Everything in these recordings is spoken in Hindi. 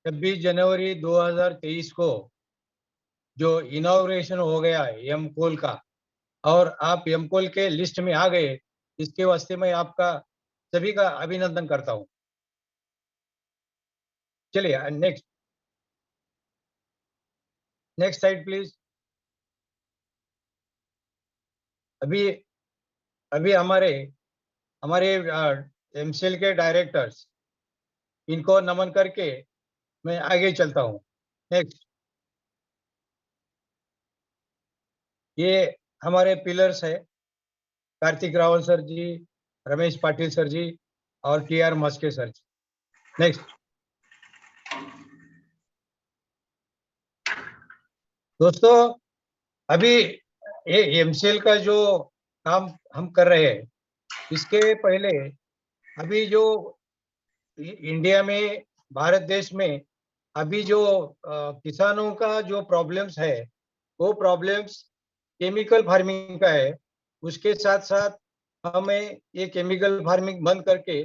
26 जनवरी 2023 को जो इनॉग्रेशन हो गया है एमकोल का, और आप एमकोल के लिस्ट में आ गए, इसके वास्ते मैं आपका सभी का अभिनंदन करता हूं। चलिए नेक्स्ट साइड प्लीज। अभी अभी हमारे हमारे एमसीएल के डायरेक्टर्स, इनको नमन करके मैं आगे चलता हूं। नेक्स्ट, ये हमारे पिलर्स है, कार्तिक रावल सर जी, रमेश पाटिल सर जी और टीआर मस्के सर जी। नेक्स्ट दोस्तों, अभी ये एमसीएल का जो काम हम कर रहे हैं, इसके पहले अभी जो इंडिया में, भारत देश में अभी जो किसानों का जो प्रॉब्लम्स है, वो प्रॉब्लम्स केमिकल फार्मिंग का है। उसके साथ साथ हमें ये केमिकल फार्मिंग बंद करके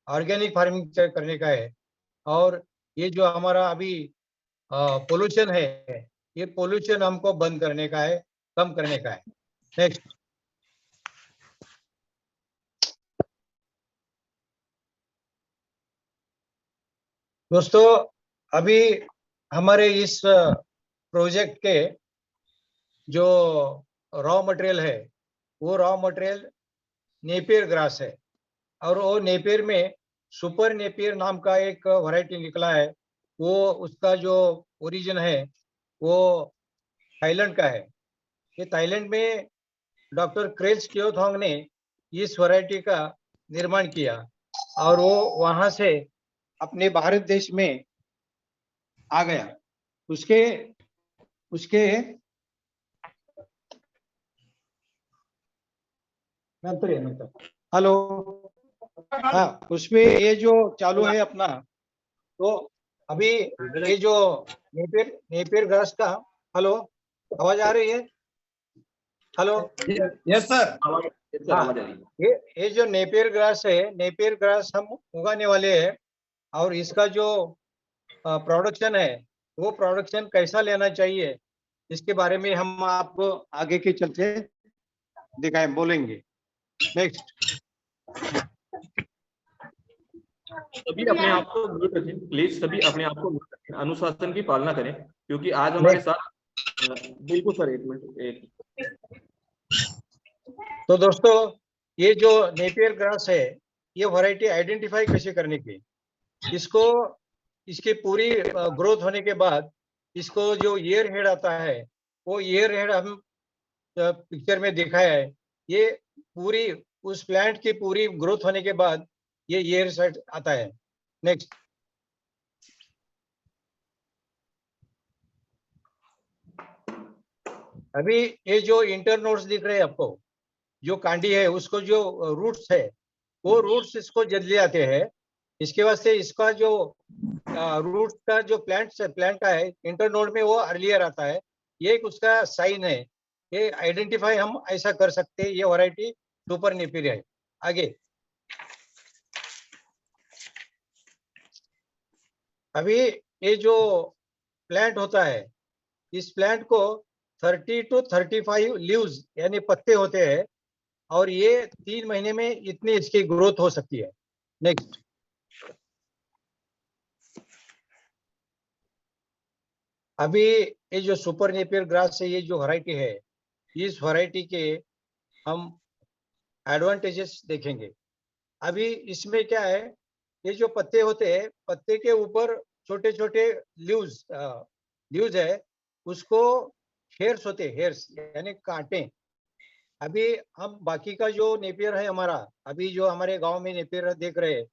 ऑर्गेनिक फार्मिंग करने का है। और ये जो हमारा अभी पोल्यूशन है, ये पोल्यूशन हमको बंद करने का है, कम करने का है। नेक्स्ट दोस्तों, अभी हमारे इस प्रोजेक्ट के जो रॉ मटेरियल है, वो रॉ मटेरियल नेपियर ग्रास है। और वो नेपियर में सुपर नेपियर नाम का एक वैरायटी निकला है। वो उसका जो ओरिजिन है वो थाईलैंड का है। ये थाईलैंड में डॉक्टर क्रेल्स कियोथोंग ने इस वैरायटी का निर्माण किया, और वो वहां से अपने भारत देश में आ गया। उसके उसके हेलो, हाँ, उसमें ये जो चालू है अपना, तो अभी ये जो नेपियर घास का, हेलो, आवाज आ रही है? Hello, yes sir. हाँ, ये जो नेपियर ग्रास है, नेपियर ग्रास हम उगाने वाले हैं। और इसका जो प्रोडक्शन है, वो प्रोडक्शन कैसा लेना चाहिए, इसके बारे में हम आपको आगे के चलते दिखाएं, बोलेंगे। नेक्स्ट, सभी अपने आप को म्यूट रखें प्लीज, सभी अपने आप को म्यूट रखें, अनुशासन की पालना करें, क्योंकि आज हमारे साथ बिल्कुल सर, एक मिनट। तो दोस्तों, ये जो नेपियर ग्रास है, ये वैरायटी आइडेंटिफाई कैसे करने की, इसको, इसकी पूरी ग्रोथ होने के बाद इसको जो ईयर हेड आता है, वो ईयर हेड हम पिक्चर में दिखाया है। ये पूरी उस प्लांट की पूरी ग्रोथ होने के बाद ये ईयर सेट आता है। नेक्स्ट, अभी ये जो इंटरनोड्स दिख रहे हैं आपको, जो कांडी है, उसको जो रूट्स है, वो रूट्स इसको जल्दी आते हैं। इसके वास्ते इसका जो रूट का जो प्लांट का है, इंटरनोड में वो अर्लियर आता है। ये एक उसका साइन है, ये आइडेंटिफाई हम ऐसा कर सकते हैं। ये वैरायटी सुपर नेपियर है। आगे, अभी ये जो प्लांट होता है, इस प्लांट को 30 to 35 लीव्स यानी पत्ते होते हैं, और ये 3 महीने में इतनी इसकी ग्रोथ हो सकती है। नेक्स्ट, अभी ये जो सुपर नेपियर ग्रास से ये जो वैरायटी है, इस वैरायटी के हम एडवांटेजेस देखेंगे। अभी इसमें क्या है, ये जो पत्ते होते हैं, पत्ते के ऊपर छोटे छोटे लीव्स है, उसको हेयर्स होते हैं, हेयर्स यानी कांटे। अभी हम बाकी का जो नेपियर है हमारा, अभी जो हमारे गांव में नेपियर देख रहे हैं,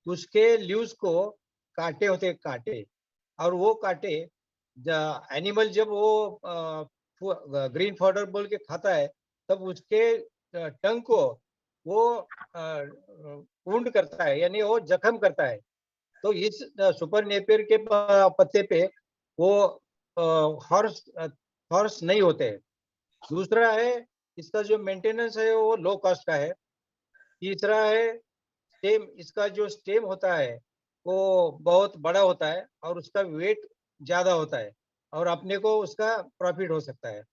उसके लीव्स को कांटे होते हैं, कांटे। और वो कांटे एनिमल जब वो ग्रीन फॉडर बोल के खाता है, तब उसके टंग को वो वुंड करता है, यानी वो जख्म करता है। तो इस सुपर नेपियर के पत्ते पे वो हॉर्स हॉर्स नहीं होते हैं। दूसरा है, इसका जो मेंटेनेंस है वो लो कॉस्ट का है। तीसरा है स्टेम, इसका जो स्टेम होता है वो बहुत बड़ा होता है और उसका वेट ज्यादा होता है और अपने को उसका प्रॉफिट हो सकता है।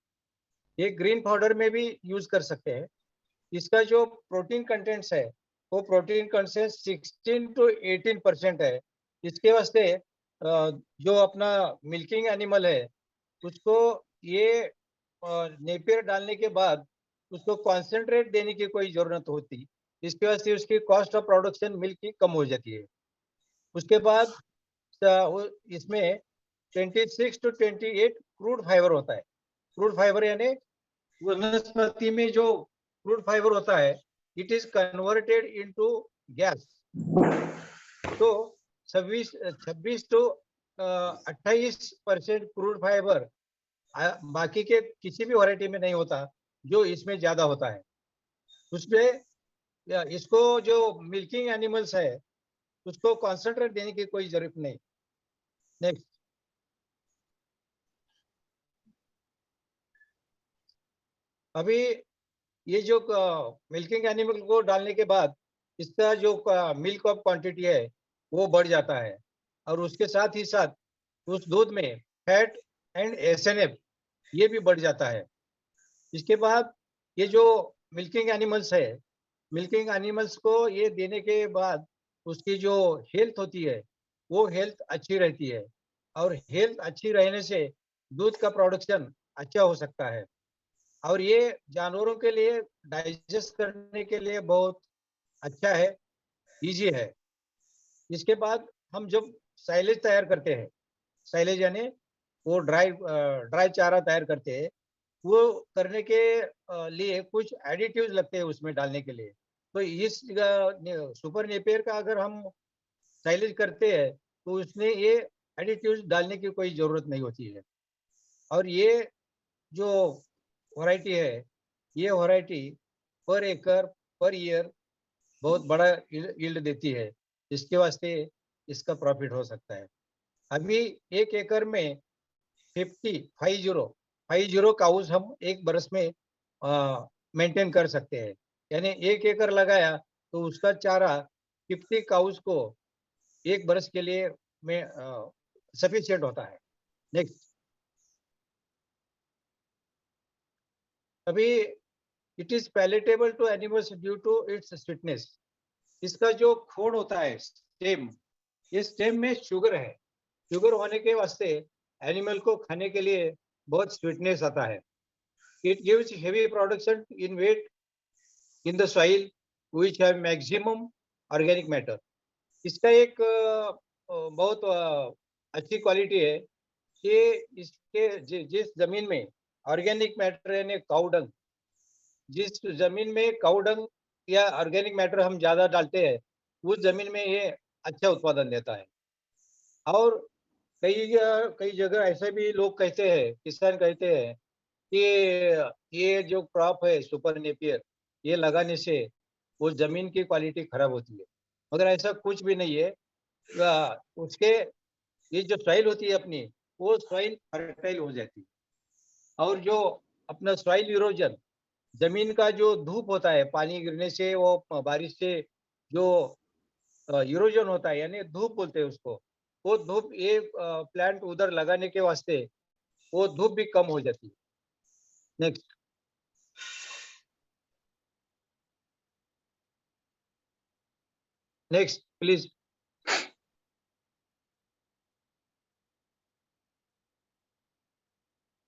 ये ग्रीन पाउडर में भी यूज कर सकते हैं। इसका जो प्रोटीन कंटेंट्स है वो प्रोटीन कंटेंट 16 to 18% है। इसके वास्ते जो अपना मिल्किंग एनिमल है उसको ये नेपियर डालने के बाद उसको कॉन्सेंट्रेट देने की कोई जरूरत होती। इसके वास्ते उसकी कॉस्ट ऑफ प्रोडक्शन मिल्क की कम हो जाती है। उसके बाद इसमें 26 to 28 क्रूड फाइबर होता है। क्रूड फाइबर यानी वनस्पति में जो क्रूड फाइबर होता है it is converted into gas. तो 26 to 28% क्रूड फाइबर बाकी के किसी भी वैरायटी में नहीं होता, जो इसमें ज्यादा होता है। उसमें इसको जो मिल्किंग एनिमल्स है उसको कॉन्सेंट्रेट देने की कोई जरूरत नहीं। नेक्स्ट, अभी ये जो मिल्किंग एनिमल को डालने के बाद इसका जो मिल्क ऑफ क्वांटिटी है वो बढ़ जाता है और उसके साथ ही साथ उस दूध में फैट एंड एसएनएफ ये भी बढ़ जाता है। इसके बाद ये जो मिल्किंग एनिमल्स है, मिल्किंग एनिमल्स को ये देने के बाद उसकी जो हेल्थ होती है वो हेल्थ अच्छी रहती है और हेल्थ अच्छी रहने से दूध का प्रोडक्शन अच्छा हो सकता है और ये जानवरों के लिए डाइजेस्ट करने के लिए बहुत अच्छा है, इजी है। इसके बाद हम जब साइलेज तैयार करते हैं, साइलेज यानी वो ड्राई चारा तैयार करते हैं, वो करने के लिए कुछ एडिटिव्स लगते हैं उसमें डालने के लिए। तो इस सुपर नेपियर का अगर हम साइलेज करते हैं तो उसमें ये एडिटिव्स डालने की कोई जरूरत नहीं होती है। और ये जो वैरायटी है ये वैरायटी पर एकड़ पर ईयर बहुत बड़ा यील्ड देती है। इसके वास्ते इसका प्रॉफिट हो सकता है। अभी 1 एकड़ में 50 काउस हम एक बरस में मेंटेन कर सकते हैं। यानी 1 एकड़ लगाया तो उसका चारा 50 काउस को एक बरस के लिए में सफिशियंट होता है। नेक्स्ट, अभी it is palatable to animals due to its sweetness. इसका जो खोड होता है स्टेम, ये स्टेम में शुगर है। शुगर होने के वास्ते एनिमल को खाने के लिए बहुत स्वीटनेस आता है। It gives heavy production in wet in the soil which have maximum organic matter. इसका एक बहुत अच्छी क्वालिटी है कि इसके जिस जमीन में ऑर्गेनिक मैटर यानी काउडंग, जिस जमीन में काउडंग या ऑर्गेनिक मैटर हम ज्यादा डालते हैं उस जमीन में ये अच्छा उत्पादन देता है। और कई जगह ऐसे भी लोग कहते हैं, किसान कहते हैं कि ये जो क्रॉप है सुपर नेपियर ये लगाने से वो जमीन की क्वालिटी खराब होती है, मगर ऐसा कुछ भी नहीं है। उसके ये जो सॉइल होती है अपनी, वो सॉइल फर्टाइल हो जाती है। और जो अपना सॉइल इरोजन, जमीन का जो धूप होता है पानी गिरने से, वो बारिश से जो इरोजन होता है यानी धूप बोलते हैं उसको, वो धूप ये प्लांट उधर लगाने के वास्ते वो धूप भी कम हो जाती है। Next, next please.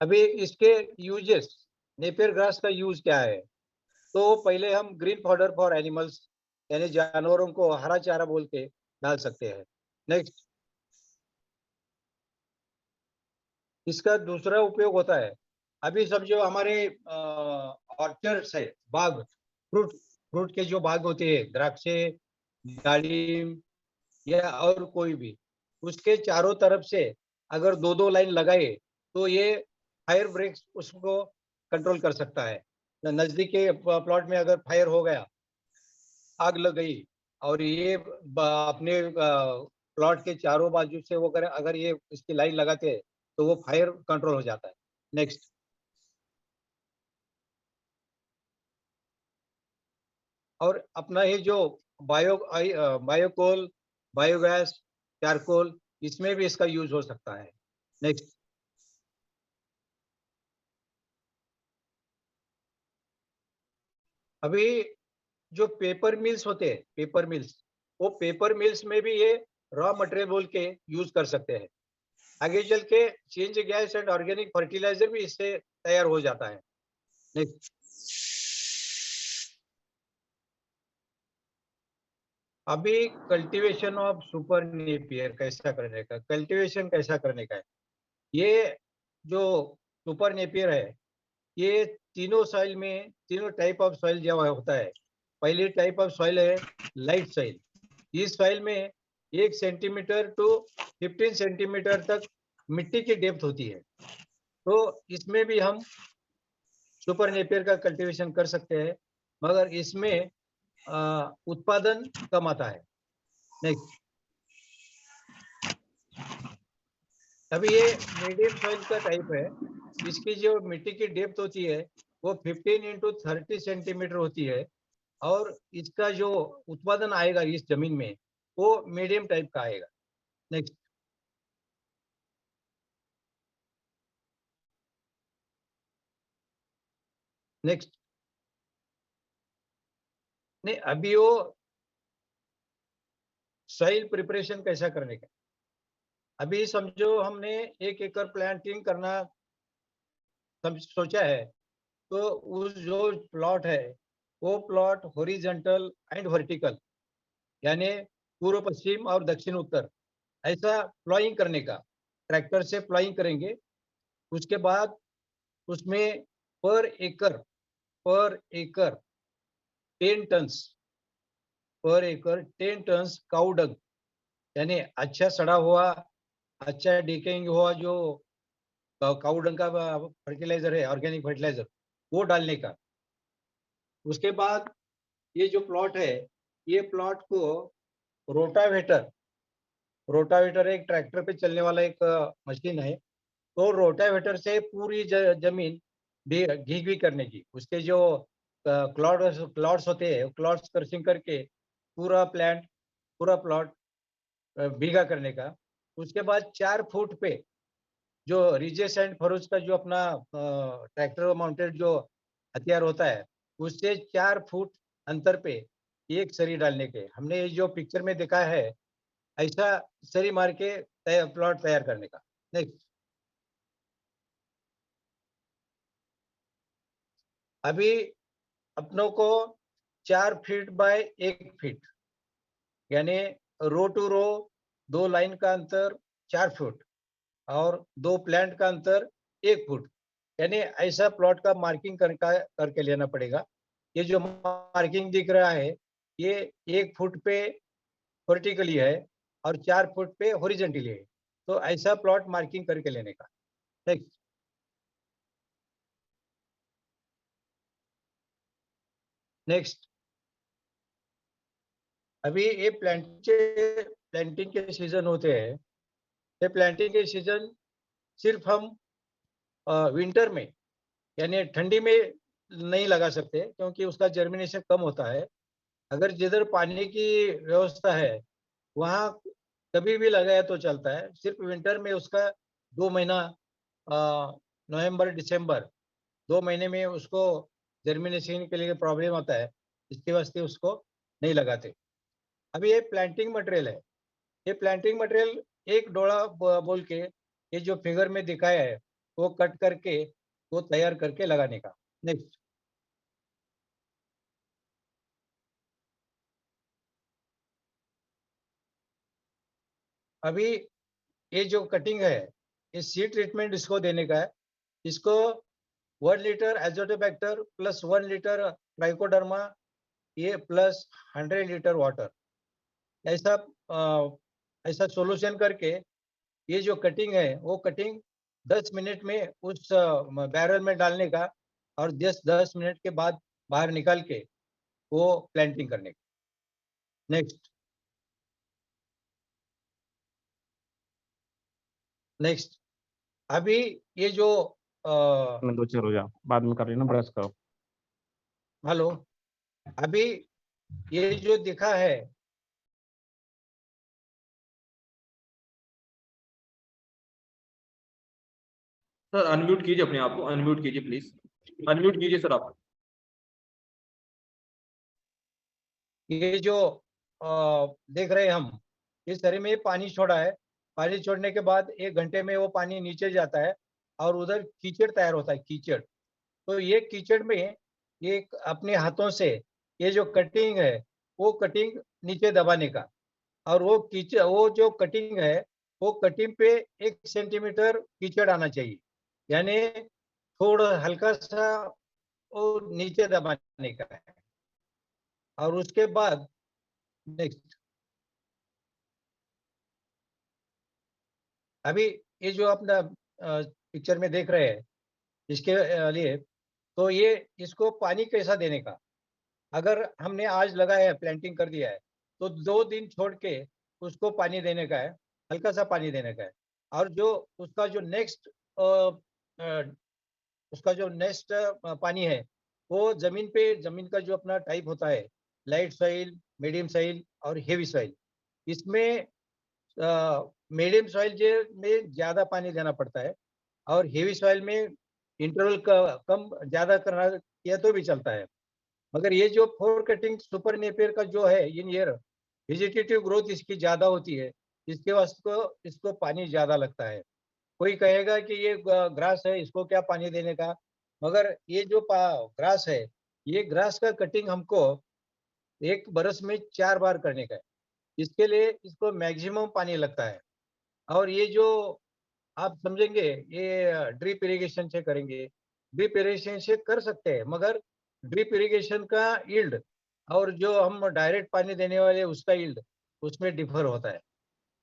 अभी इसके यूजेस, नेपियर ग्रास का यूज क्या है? तो पहले हम ग्रीन पाउडर फॉर एनिमल्स यानी जानवरों को हरा चारा बोल के डाल सकते हैं। नेक्स्ट, इसका दूसरा उपयोग होता है, अभी सब जो हमारे ऑर्चर्ड्स है, बाग, फ्रूट फ्रूट के जो बाग होते हैं, द्राक्षे, दालिम या और कोई भी, उसके चारों तरफ से अगर दो दो लाइन लगाए तो ये फायर ब्रेक्स उसको कंट्रोल कर सकता है। नजदीक के प्लॉट में अगर फायर हो गया, आग लग गई और ये अपने प्लॉट के चारों बाजू से वो अगर ये इसकी लाइन लगाते हैं तो वो फायर कंट्रोल हो जाता है। नेक्स्ट, और अपना ये जो बायोकोल, बायोगैस चारकोल, इसमें भी इसका यूज हो सकता है। नेक्स्ट। अभी जो पेपर मिल्स होते हैं, पेपर मिल्स, वो पेपर मिल्स में भी ये रॉ मटेरियल बोल के यूज कर सकते हैं। आगे चल के change gas and organic fertiliser भी इससे तैयार हो जाता है। नेक्स्ट। अभी कल्टीवेशन ऑफ सुपर नेपियर कैसा करने का, कल्टीवेशन कैसा करने का है। ये जो सुपर नेपियर है, ये तीनों सॉइल में, तीनों टाइप ऑफ सॉइल जो होता है। पहली टाइप ऑफ सॉइल है लाइट सॉइल। इस सॉइल में 1 सेंटीमीटर टू 15 सेंटीमीटर तक मिट्टी की डेप्थ होती है। तो इसमें भी हम सुपर नेपियर का कल्टीवेशन कर सकते हैं, मगर इसमें उत्पादन कम आता है। नेक्स्ट। अभी ये मीडियम सॉइल का टाइप है। इसकी जो मिट्टी की डेप्थ होती है वो 15 इंटू 30 सेंटीमीटर होती है, और इसका जो उत्पादन आएगा इस जमीन में वो मीडियम टाइप का आएगा। नेक्स्ट। नेक्स्ट। नहीं, अभी वो सॉइल प्रिपरेशन कैसा करने का। अभी समझो हमने 1 एकड़ प्लांटिंग करना सोचा है, तो उस जो प्लॉट है वो प्लॉट हॉरिजॉन्टल एंड वर्टिकल, यानी पूर्व पश्चिम और दक्षिण उत्तर, ऐसा प्लॉइंग करने का, ट्रैक्टर से प्लॉइंग करेंगे। उसके बाद उसमें पर एकड़ 10 टन्स, पर एकड़ 10 टन्स काऊ डंग, यानी अच्छा सड़ा हुआ, अच्छा डिकेइंग हुआ जो काऊ डंग का फर्टिलाइजर है, ऑर्गेनिक फर्टिलाइजर, वो डालने का। उसके बाद ये जो प्लॉट है, ये प्लॉट को रोटावेटर, रोटावेटर एक ट्रैक्टर पे चलने वाला एक मशीन है, तो रोटावेटर से पूरी जमीन घी करने की, उसके जो क्लॉड्स होते हैं, क्लॉड्स क्रशिंग करके पूरा प्लांट, पूरा प्लॉट भीगा करने का। उसके बाद 4 फुट पे जो रिजेस एंड फरोज का जो अपना ट्रैक्टर माउंटेड जो हथियार होता है, उससे 4 फुट अंतर पे एक सरी डालने के। हमने ये जो पिक्चर में देखा है, ऐसा सरी मार के प्लॉट तैयार करने का। नेक्स्ट। अभी अपनों को 4 फीट बाय 1 फीट, यानी रो टू रो 2 लाइन का अंतर 4 फुट, और 2 प्लांट का अंतर 1 फुट, यानी ऐसा प्लॉट का मार्किंग करके लेना पड़ेगा। ये जो मार्किंग दिख रहा है, ये 1 फुट पे वर्टिकली है और 4 फुट पे हॉरिजॉन्टली है, तो ऐसा प्लॉट मार्किंग करके लेने का। नेक्स्ट। नेक्स्ट। अभी ये प्लांटिंग के सीजन होते हैं। ये प्लांटिंग के सीजन सिर्फ हम विंटर में, यानी ठंडी में नहीं लगा सकते, क्योंकि उसका जर्मिनेशन कम होता है। अगर जिधर पानी की व्यवस्था है वहाँ कभी भी लगाया तो चलता है। सिर्फ विंटर में उसका 2 महीना, नवंबर दिसंबर, 2 महीने में उसको जर्मिनेशन के लिए प्रॉब्लम आता है, इसके वास्ते उसको नहीं लगाते। अभी ये प्लांटिंग मटेरियल है। ये प्लांटिंग मटेरियल एक डोला बोल के, ये जो फिगर में दिखाया है वो कट करके, वो तैयार करके लगाने का। नेक्स्ट। अभी ये जो कटिंग है, ये सीड ट्रीटमेंट इसको देने का है। इसको 1 litre Azotobacter plus 1 litre trichoderma, ये प्लस 100 लीटर वाटर, ऐसा ऐसा सोल्यूशन करके ये जो कटिंग है वो कटिंग 10 मिनट में उस बैरल में डालने का, और 10 मिनट के बाद बाहर निकाल के वो प्लांटिंग करने का। नेक्स्ट। नेक्स्ट। अभी ये जो मैं 2 4 हो जा, बाद में कर लेना, ब्रश करो। हेलो, अभी ये जो दिखा है सर अनम्यूट कीजिए अपने आप को, अनम्यूट कीजिए प्लीज, अनम्यूट कीजिए सर आप। ये जो देख रहे हैं हम, इस तरह में पानी छोड़ा है। पानी छोड़ने के बाद 1 घंटे में वो पानी नीचे जाता है और उधर कीचड़ तैयार होता है, कीचड़। तो ये कीचड़ में ये अपने हाथों से ये जो कटिंग है, वो कटिंग नीचे दबाने का, और वो कीचड़, वो जो कटिंग है, वो कटिंग पे 1 सेंटीमीटर कीचड़ आना चाहिए, यानी थोड़ा हल्का सा वो नीचे दबाने का है। और उसके बाद नेक्स्ट, अभी ये जो अपना पिक्चर में देख रहे हैं, इसके लिए तो ये इसको पानी कैसा देने का, अगर हमने आज लगाया है, प्लांटिंग कर दिया है, तो 2 दिन छोड़ के उसको पानी देने का है, हल्का सा पानी देने का है। और जो उसका जो नेक्स्ट उसका जो नेक्स्ट पानी है, वो जमीन पे, जमीन का जो अपना टाइप होता है, लाइट सॉइल, मीडियम सॉइल और हेवी सॉइल। इसमें मीडियम सॉइल में ज्यादा पानी देना पड़ता है, और हेवी सॉइल में इंटरवल का कम ज्यादा करना किया तो भी चलता है। मगर ये जो फोर कटिंग सुपर नेपियर का जो है, इन ईयर वेजिटेटिव ग्रोथ इसकी ज्यादा होती है, इसके वास्ते इसको पानी ज्यादा लगता है। कोई कहेगा कि ये ग्रास है, इसको क्या पानी देने का, मगर ये जो ग्रास है, ये ग्रास का कटिंग हमको 1 बरस में 4 बार करने का है। इसके लिए इसको मैक्सिमम पानी लगता है। और ये जो आप समझेंगे, ये ड्रिप इरिगेशन से करेंगे, ड्रिप इरिगेशन से कर सकते हैं, मगर ड्रिप इरिगेशन का यील्ड और जो हम डायरेक्ट पानी देने वाले उसका यील्ड, उसमें डिफर होता है।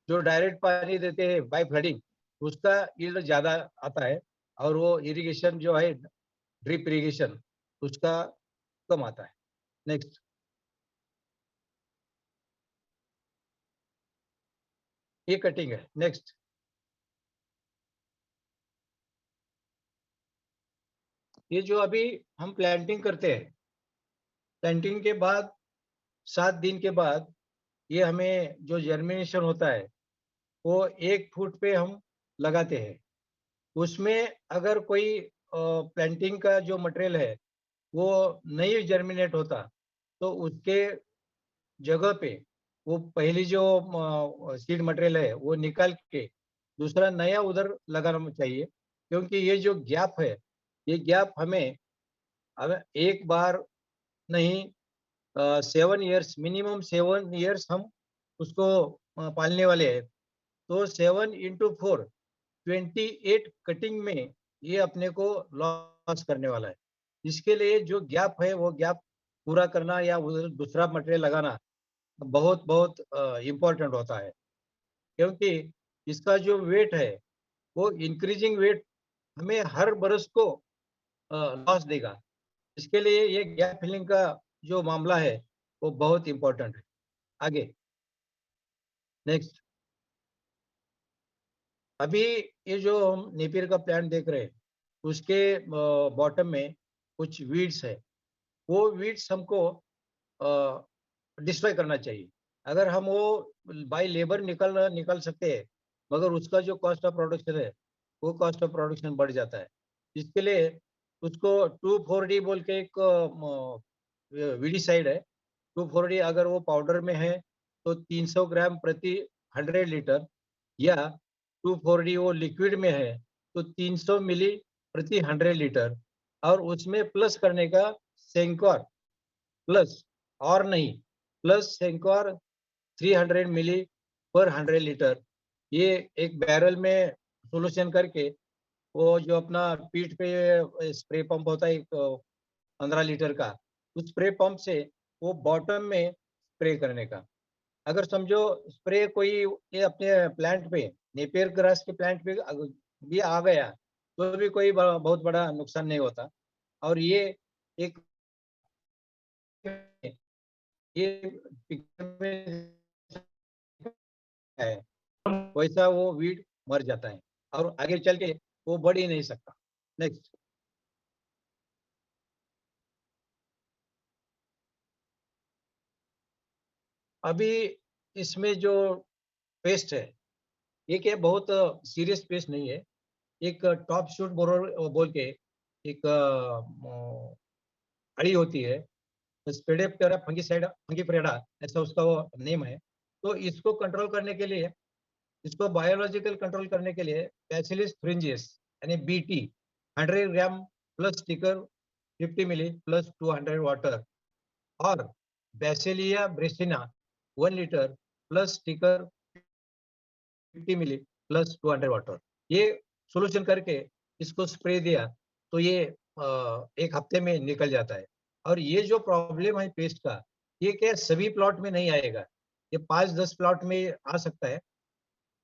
जो डायरेक्ट पानी देते हैं बाय फ्लडिंग, उसका यील्ड ज्यादा आता है, और वो इरिगेशन जो है, ड्रिप इरिगेशन, उसका कम आता है। नेक्स्ट, ये कटिंग है। नेक्स्ट, ये जो अभी हम प्लांटिंग करते हैं, प्लांटिंग के बाद 7 दिन के बाद ये हमें जो जर्मिनेशन होता है, वो 1 फुट पे हम लगाते हैं। उसमें अगर कोई प्लांटिंग का जो मटेरियल है, वो नहीं जर्मिनेट होता, तो उसके जगह पे वो पहली जो सीड मटेरियल है, वो निकाल के दूसरा नया उधर लगाना चाहिए। क्योंकि ये जो गैप है, ये गैप हमें, अब एक बार नहीं, 7 इयर्स, मिनिमम 7 इयर्स हम उसको पालने वाले हैं। तो 7 × 4 28 कटिंग में ये अपने को लॉस करने वाला है। इसके लिए जो गैप है, वो गैप पूरा करना या उधर दूसरा मटेरियल लगाना बहुत बहुत इम्पोर्टेंट होता है। क्योंकि इसका जो वेट है, वो इंक्रीजिंग वेट हमें हर बरस को लॉस देगा। इसके लिए ये गैप फिलिंग का जो मामला है, वो बहुत इम्पोर्टेंट है। आगे, नेक्स्ट, अभी ये जो हम नेपियर का प्लांट देख रहे हैं, उसके बॉटम में कुछ वीड्स है। वो वीड्स हमको डिस्ट्रॉय करना चाहिए। अगर हम वो बाय लेबर निकल सकते हैं, मगर उसका जो कॉस्ट ऑफ प्रोडक्शन है, वो कॉस्ट ऑफ प्रोडक्शन बढ़ जाता है। इसके लिए उसको 2,4-D बोल के एक वीडीसाइड है। 2,4-D अगर वो पाउडर में है, तो 300 ग्राम प्रति 100 लीटर, या 2,4-D वो लिक्विड में है, तो 300 मिली प्रति 100 लीटर। और उसमें प्लस करने का सेंक्वार प्लस, और नहीं, प्लस सेंक्वार 300 मिली पर 100 लीटर। ये एक बैरल में सोल्यूशन करके, वो जो अपना पीठ पे स्प्रे पंप होता है, एक 15 लीटर का, उस स्प्रे पंप से वो बॉटम में स्प्रे करने का। अगर समझो स्प्रे कोई ये अपने प्लांट पे, नेपियर ग्रास के प्लांट पे भी आ गया, तो भी कोई बहुत बड़ा नुकसान नहीं होता। और ये एक, ये पिक्चर में है, वैसा वो वीड मर जाता है और आगे चल के वो बढ़ ही नहीं सकता। नेक्स्ट, अभी इसमें जो पेस्ट है, ये क्या बहुत सीरियस पेस्ट नहीं है। एक टॉप शूट बोरोर बोल के एक अड़ी होती है, स्पेडेप्टेरा फंगिपेरा ऐसा उसका वो नेम है। तो इसको कंट्रोल करने के लिए, इसको बायोलॉजिकल कंट्रोल करने के लिए बैसिलस थ्रिंजियस यानी बीटी 100 ग्राम प्लस स्टिकर 50 मिली प्लस 200 वाटर, और बैसिलिया ब्रेसिना 1 लीटर प्लस स्टिकर 50 मिली प्लस 200 वाटर, ये सोल्यूशन करके इसको स्प्रे दिया तो ये एक हफ्ते में निकल जाता है। और ये जो प्रॉब्लम है पेस्ट का, ये क्या सभी प्लॉट में नहीं आएगा, ये 5-10 प्लॉट में आ सकता है।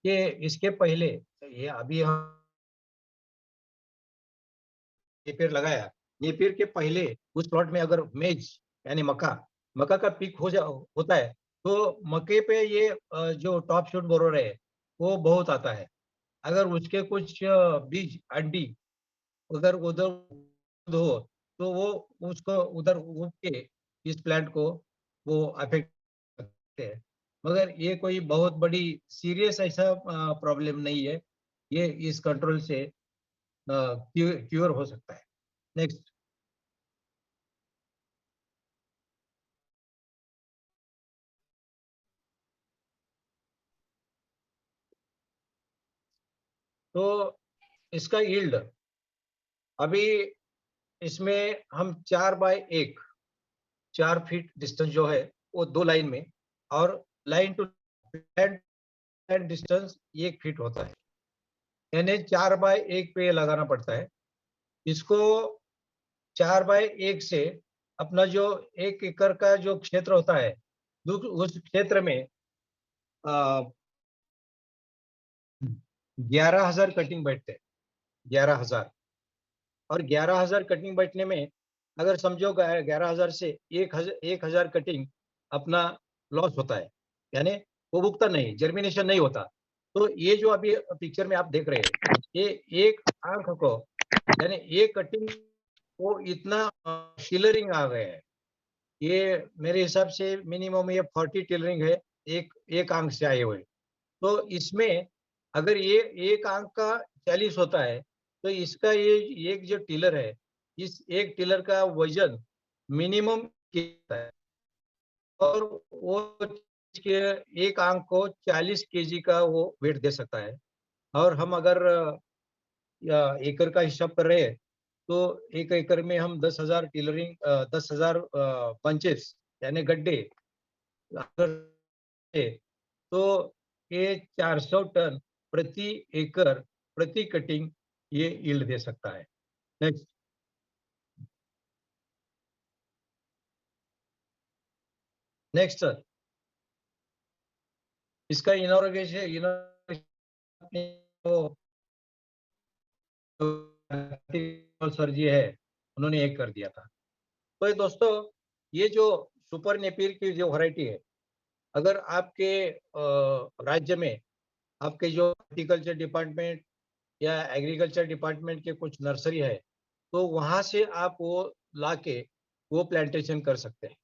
कि इसके पहले ये अभी हम नेपियर लगाया, नेपियर के पहले उस प्लॉट में अगर मेज यानी मक्का का पीक होता है तो मक्के पे ये जो टॉप शूट बोरोर है वो बहुत आता है। अगर उसके कुछ बीज अंडी अगर उधर हो तो वो उसको उधर उग के इस प्लांट को वो अफेक्ट करते हैं। मगर ये कोई बहुत बड़ी सीरियस ऐसा प्रॉब्लम नहीं है, ये इस कंट्रोल से क्योर हो सकता है। नेक्स्ट। तो इसका यील्ड अभी इसमें हम 4x1 4 फीट डिस्टेंस जो है वो 2 लाइन में, और line to line distance 1 feet होता है, यानी 4x1 पे लगाना पड़ता है। इसको 4x1 से अपना जो 1 एकड़ का जो क्षेत्र होता है उस क्षेत्र में 11,000 कटिंग बैठते हैं, 11,000। और 11,000 कटिंग बैठने में अगर समझो 11,000 से 1,000 कटिंग अपना लॉस होता है, यानी वो उगता नहीं, जर्मिनेशन नहीं होता। तो ये जो अभी पिक्चर में आप देख रहे हैं, ये एक आंख को यानी एक कटिंग को इतना टिलरिंग आ गए हैं, ये मेरे हिसाब से मिनिमम ये 40 टिलरिंग है एक आंख से आए हुए। तो इसमें अगर ये एक आंख का 40 होता है तो इसका ये एक जो टिलर है, इस एक टिलर का वजन मिनिमम कितना है, और वो के एक आंख को 40 केजी का वो वेट दे सकता है। और हम अगर एकड़ का हिसाब कर रहे हैं तो एक एकड़ में हम 10,000 टिलरिंग 10,000 पंचेस यानी गड्ढे अगर तो ये 400 टन प्रति एकड़ प्रति कटिंग ये यील्ड दे सकता है। नेक्स्ट। नेक्स्ट सर, इसका इनॉर्गेशन सर जी है, उन्होंने एक कर दिया था। तो ये दोस्तों, ये जो सुपर नेपियर की जो वैरायटी है, अगर आपके राज्य में आपके जो हॉर्टिकल्चर डिपार्टमेंट या एग्रीकल्चर डिपार्टमेंट के कुछ नर्सरी है तो वहां से आप वो लाके वो प्लांटेशन कर सकते हैं।